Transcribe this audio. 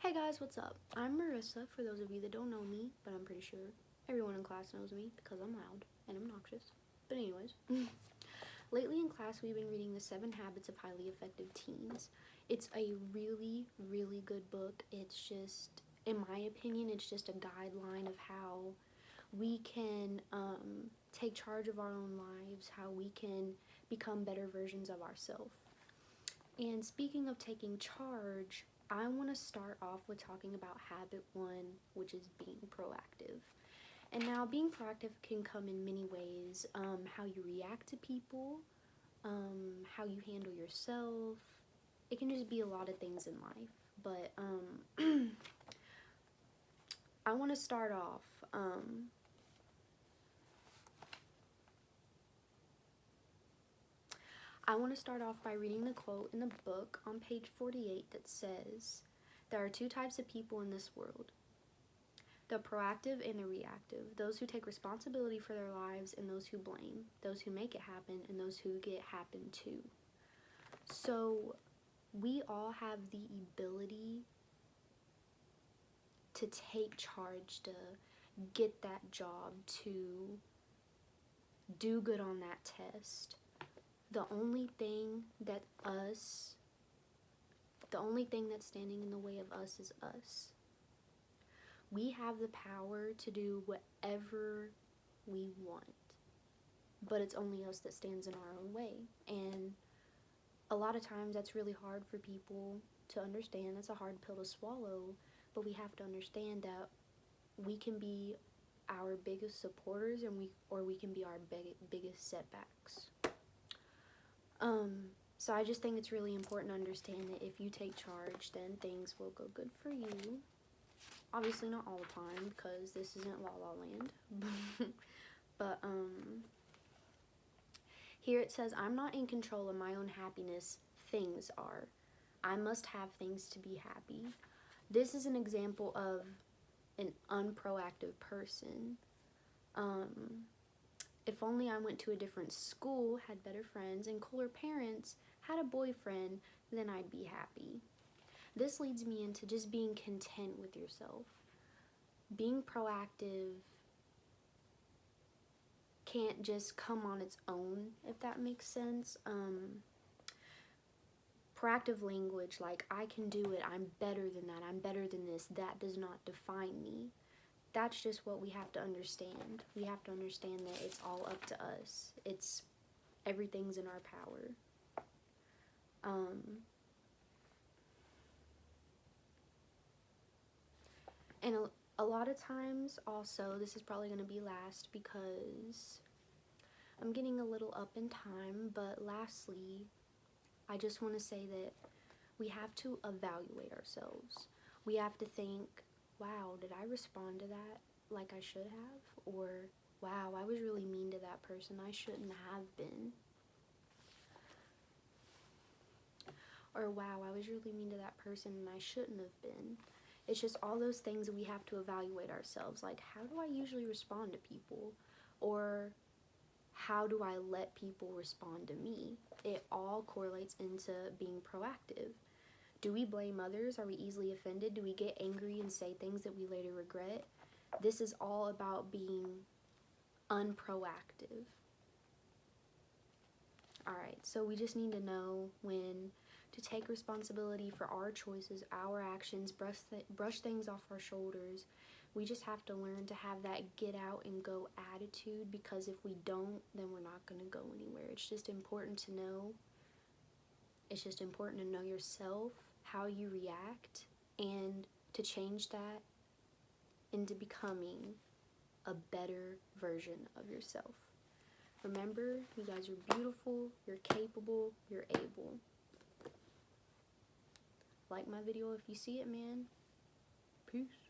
Hey guys, what's up? I'm Marissa, for those of you that don't know me, but I'm pretty sure everyone in class knows me because I'm loud and obnoxious. But anyways, lately in class we've been reading The 7 Habits of Highly Effective Teens. It's a really, really good book. It's just, in my opinion, it's just a guideline of how we can take charge of our own lives, how we can become better versions of ourselves. And speaking of taking charge, I want to start off with talking about habit 1, which is being proactive. And now being proactive can come in many ways. How you react to people, how you handle yourself. It can just be a lot of things in life. But I want to start off by reading the quote in the book on page 48 that says, "There are 2 types of people in this world, the proactive and the reactive, those who take responsibility for their lives and those who blame, those who make it happen and those who get happen to." So we all have the ability to take charge, to get that job, to do good on that test. The only thing that's standing in the way of us is us. We have the power to do whatever we want, but it's only us that stands in our own way. And a lot of times that's really hard for people to understand. That's a hard pill to swallow, but we have to understand that we can be our biggest supporters or we can be our biggest setbacks. So I just think it's really important to understand that if you take charge, then things will go good for you. Obviously not all the time, because this isn't La La Land. But here it says, "I'm not in control of my own happiness, things are. I must have things to be happy." This is an example of an unproactive person. If only I went to a different school, had better friends, and cooler parents, had a boyfriend, then I'd be happy. This leads me into just being content with yourself. Being proactive can't just come on its own, if that makes sense. Proactive language like, "I can do it, I'm better than that, I'm better than this," that does not define me. That's just what we have to understand. We have to understand that it's all up to us. Everything's in our power. And a lot of times also, this is probably going to be last because I'm getting a little up in time, but lastly, I just want to say that we have to evaluate ourselves. We have to think, wow, did I respond to that like I should have? Or, wow, I was really mean to that person, I shouldn't have been. Or, wow, I was really mean to that person and I shouldn't have been. It's just all those things that we have to evaluate ourselves. Like, how do I usually respond to people? Or how do I let people respond to me? It all correlates into being proactive. Do we blame others? Are we easily offended? Do we get angry and say things that we later regret? This is all about being unproactive. Alright, so we just need to know when to take responsibility for our choices, our actions, brush things off our shoulders. We just have to learn to have that get out and go attitude, because if we don't, then we're not going to go anywhere. It's just important to know. It's just important to know yourself, how you react, and to change that into becoming a better version of yourself. Remember, you guys are beautiful, you're capable, you're able. Like my video if you see it, man. Peace.